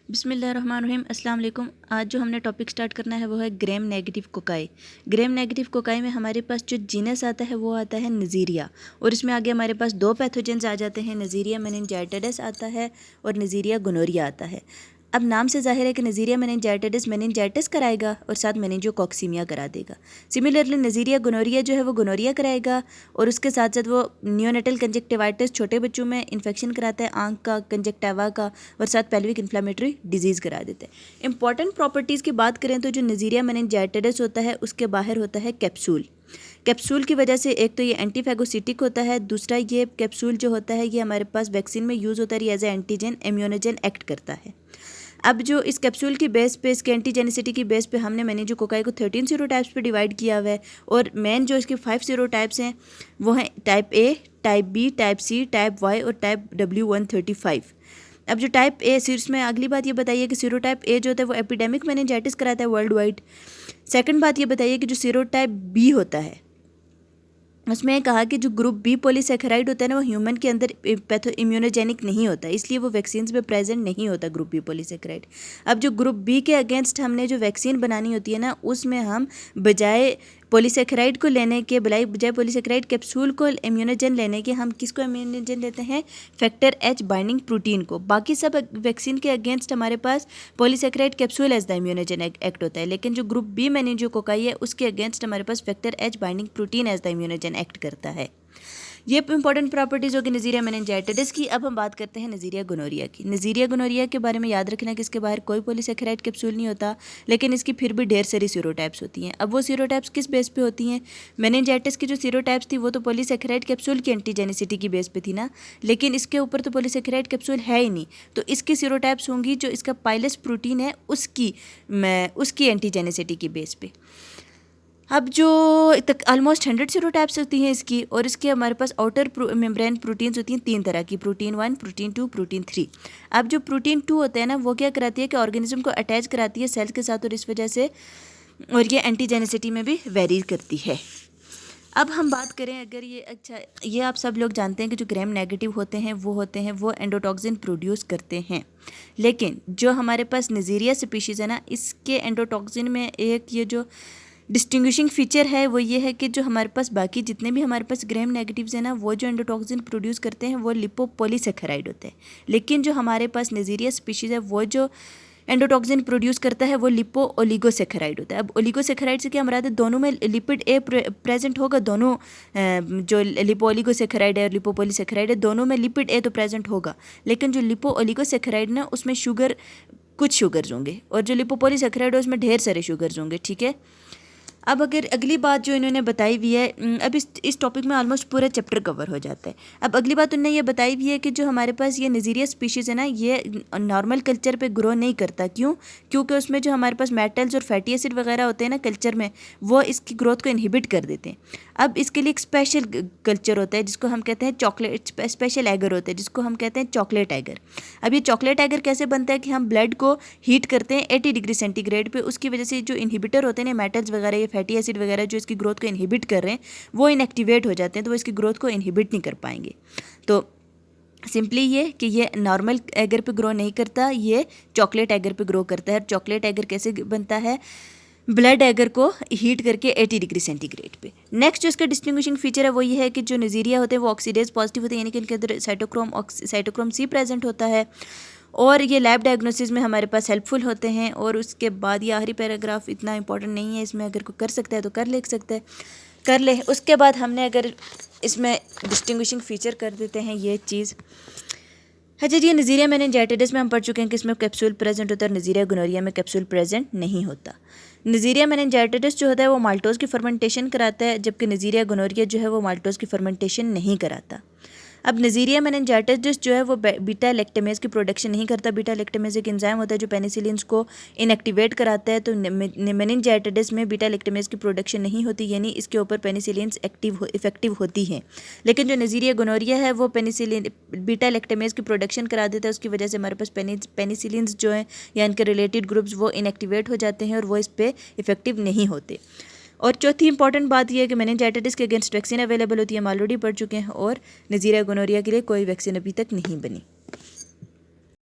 बिस्मिल्लाहिर्रहमानिर्रहीम अस्सलाम वालेकुम। आज जो हमने टॉपिक स्टार्ट करना है वो है Graeme negative cocci. Graeme negative cocci में हमारे पास जो जीनस आता है वो आता है नज़ीरिया, और इसमें आगे हमारे पास दो पैथोजेंस आ जाते हैं, नज़ीरिया मेनिनजाइटिस आता है और नज़ीरिया गोनोरिया आता है। अब नाम से जाहिर है कि नज़ीरिया मेनिनजाइटिस कराएगा और साथ मेनिंजोकॉक्सीमिया करा देगा। सिमिलरली नज़ीरिया गोनोरिया जो है वो गोनोरिया कराएगा और उसके साथ साथ वो नियोनेटल कंजक्टिवाइटिस, छोटे बच्चों में इन्फेक्शन कराता है आंख का, कंजक्टिवा का, और साथ पेल्विक इन्फ्लामेटरी डिजीज़ करा देता है। इंपॉर्टेंट प्रॉपर्टीज़ की बात करें तो जो नज़ीरिया मेनिनजाइटिस होता है उसके बाहर होता है कैप्सूल। कैप्सूल की वजह से एक तो ये एंटीफैगोसिटिक होता है, दूसरा ये कैप्सूल जो होता है ये हमारे पास वैक्सीन में यूज़ होता है, as A antigen immunogen act करता है। अब जो इस कैप्सूल की बेस पे, इसके एंटीजेनिसिटी की बेस पे हमने मेनिंजोकोकाई को 13 सीरोटाइप्स पे डिवाइड किया हुआ है, और मेन जो इसके 5 सीरोटाइप्स हैं वो हैं type A, type B, type C, type Y और टाइप W135। अब जो टाइप ए, इसमें अगली बात ये बताइए कि सीरोटाइप ए जो होता है वो एपिडेमिक मेनिंजाइटिस कराता है वर्ल्ड वाइड। सेकंड बात ये बताइए कि जो सीरोटाइप बी होता है उसमें कहा कि जो ग्रुप बी पॉलीसैकेराइड होता है ना वो ह्यूमन के अंदर पैथो इम्यूनोजेनिक नहीं होता, इसलिए वो वैक्सीन्स में प्रेजेंट नहीं होता ग्रुप बी पॉलीसैकेराइड। अब जो ग्रुप बी के अगेंस्ट हमने जो वैक्सीन बनानी होती है ना उसमें हम बजाय पॉलीसैकेराइड को लेने के बजाय पॉलीसैकेराइड कैप्सूल को इम्यूनोजन लेने के हम किसको इम्यूनोजन लेते हैं, फैक्टर एच बाइंडिंग प्रोटीन को। बाकी सब वैक्सीन के अगेंस्ट हमारे पास polysaccharide capsule as the immunogen act होता है, लेकिन जो ग्रुप बी मेनिंजोकोकाई है उसके अगेंस्ट हमारे पास factor H binding protein as the immunogen act करता है। ये इंपॉर्टेंट प्रॉपर्टीज़ होगी नज़ीरिया मेनिंजाइटिस की। अब हम बात करते हैं नज़ीरिया गोनोरिया की। नज़ीरिया गोनोरिया के बारे में याद रखना कि इसके बाहर कोई पॉलीसैकेराइड कैप्सूल नहीं होता, लेकिन इसकी फिर भी ढेर सारी सीरोटाइप्स होती हैं। अब वो सीरोटाइप्स किस बेस पे होती हैं? मेनिंजाइटिस की जो सीरोटाइप्स थी वो तो पॉलीसैकेराइड कैप्सूल की एंटीजेनिसिटी की बेस पे थी ना, लेकिन इसके ऊपर तो पॉलीसैकेराइड कैप्सूल है ही नहीं, तो इसकी सीरोटाइप्स होंगी जो इसका पाइलस प्रोटीन है उसकी एंटीजेनिसिटी की बेस पे। अब जो तक ऑलमोस्ट 100 सीरोटाइप्स होती हैं इसकी, और इसके हमारे पास आउटर मेम्ब्रेन प्रोटीन्स होती हैं 3 तरह की, प्रोटीन 1, प्रोटीन 2, प्रोटीन 3। अब जो प्रोटीन 2 होता है ना वो क्या कराती है कि ऑर्गेनिज्म को अटैच कराती है सेल के साथ, और इस वजह से और ये एंटीजेनिसिटी में भी वेरी करती है। अब हम बात करें अगर ये आप सब लोग जानते हैं कि जो ग्राम नेगेटिव होते हैं वो एंडोटॉक्सिन प्रोड्यूस करते हैं, लेकिन जो हमारे पास नज़ीरिया स्पीशीज़ है ना इसके एंडोटॉक्सिन में एक ये जो डिस्टिंग्विशिंग फीचर है वो ये है कि जो हमारे पास बाकी जितने भी हमारे पास ग्राम नेगेटिव्स हैं ना वो जो एंडोटॉक्सिन प्रोड्यूस करते हैं वो लिपोपॉलीसैकेराइड होते हैं, लेकिन जो हमारे पास नज़ीरिया स्पीशीज़ है वो जो एंडोटॉक्सिन प्रोड्यूस करता है वो लिपो ओलिगोसैकेराइड होता है। अब ओलिगोसैकेराइड से क्या मराद है, दोनों में लिपिड ए प्रेजेंट होगा, दोनों जो लिपो ओलिगोसैकेराइड है और लिपोपॉलीसैकेराइड है दोनों में लिपिड ए तो प्रेजेंट होगा, लेकिन जो लिपो ओलिगोसैकेराइड ना उसमें कुछ शुगर्स होंगे, और जो लिपोपॉलीसैकेराइड है उसमें ढेर सारे शुगर्स होंगे। ठीक है, अब अगर अगली बात जो इन्होंने बताई हुई है, अब इस टॉपिक में ऑलमोस्ट पूरा चैप्टर कवर हो जाता है। अब अगली बात उन्होंने ये बताई हुई है कि जो हमारे पास ये नज़ीरिया स्पीशीज़ है ना ये नॉर्मल कल्चर पे ग्रो नहीं करता। क्यों? क्योंकि उसमें जो हमारे पास मेटल्स और फैटी एसिड वगैरह होते हैं ना कल्चर में, वो इसकी ग्रोथ को इनहिबिट कर देते हैं। अब इसके लिए एक स्पेशल कल्चर होता है जिसको हम कहते हैं चॉकलेट, स्पेशल एगर होता है जिसको हम कहते हैं चॉकलेट एगर। अब ये चॉकलेट एगर कैसे बनता है कि हम ब्लड को हीट करते हैं 80 डिग्री सेंटीग्रेड पे, उसकी वजह से जो इनहिबिटर होते हैं ना मेटल्स वगैरह, ये फैटी एसिड वगैरह जो इसकी ग्रोथ को इनहिबिट कर रहे हैं वो इनएक्टिवेट हो जाते हैं, तो वो इसकी ग्रोथ को इनहिबिट नहीं कर पाएंगे। तो सिंपली ये कि ये नॉर्मल एगर पे ग्रो नहीं करता, ये चॉकलेट एगर पे ग्रो करता है। चॉकलेट एगर कैसे बनता है? ब्लड एगर को हीट करके 80 डिग्री सेंटीग्रेड पे। नेक्स्ट जो इसका डिस्टिंग्विशिंग फीचर है वो ये है कि जो नज़ीरिया होते हैं वो ऑक्सीडेज पॉजिटिव होते हैं, यानी कि इनके अंदर साइटोक्रोम सी प्रेजेंट होता है, और ये लैब डायग्नोसिस में हमारे पास हेल्पफुल होते हैं। और उसके बाद ये आखिरी पैराग्राफ इतना इंपॉर्टेंट नहीं है, इसमें अगर कोई कर सकता है तो कर ले। उसके बाद हमने अगर इसमें डिस्टिंग्विशिंग फीचर कर देते हैं ये चीज़। अच्छा जी, नज़ीरिया मेनिंजाइटिस में हम पढ़ चुके हैं कि इसमें कैप्सूल प्रेजेंट होता है, और नज़ीरिया गोनोरिया में कैप्सूल प्रेजेंट नहीं होता। नज़ीरिया मेनिंजाइटिस जो होता है वो माल्टोज़ की फर्मेंटेशन कराता है, जबकि नज़ीरिया गोनोरिया जो है वो माल्टोज़ की फर्मेंटेशन नहीं कराता। अब नज़ीरिया मेनिंजाइटिस जो है वो बीटा लैक्टेमेज की प्रोडक्शन नहीं करता। बीटा लैक्टेमेज एक एंजाइम होता है जो पेनिसिलिन्स को इनएक्टिवेट कराता है, तो मेनिंजाइटिस में बीटा लैक्टेमेज की प्रोडक्शन नहीं होती, यानी इसके ऊपर पेनिसिलिन्स इफेक्टिव होती हैं। लेकिन जो नज़ीरिया गोनोरिया है वो बीटा लैक्टेमेज की प्रोडक्शन करा देता है, उसकी वजह से हमारे पास पेनिसिलिन्स जो हैं या इनके रिलेटेड ग्रुप्स वो इनएक्टिवेट हो जाते हैं और वो इस पर इफेक्टिव नहीं होते। और चौथी इंपॉर्टेंट बात यह है कि मेनिंजाइटिस के अगेंस्ट वैक्सीन अवेलेबल होती है, हम ऑलरेडी पढ़ चुके हैं, और नज़ीरिया गोनोरिया के लिए कोई वैक्सीन अभी तक नहीं बनी।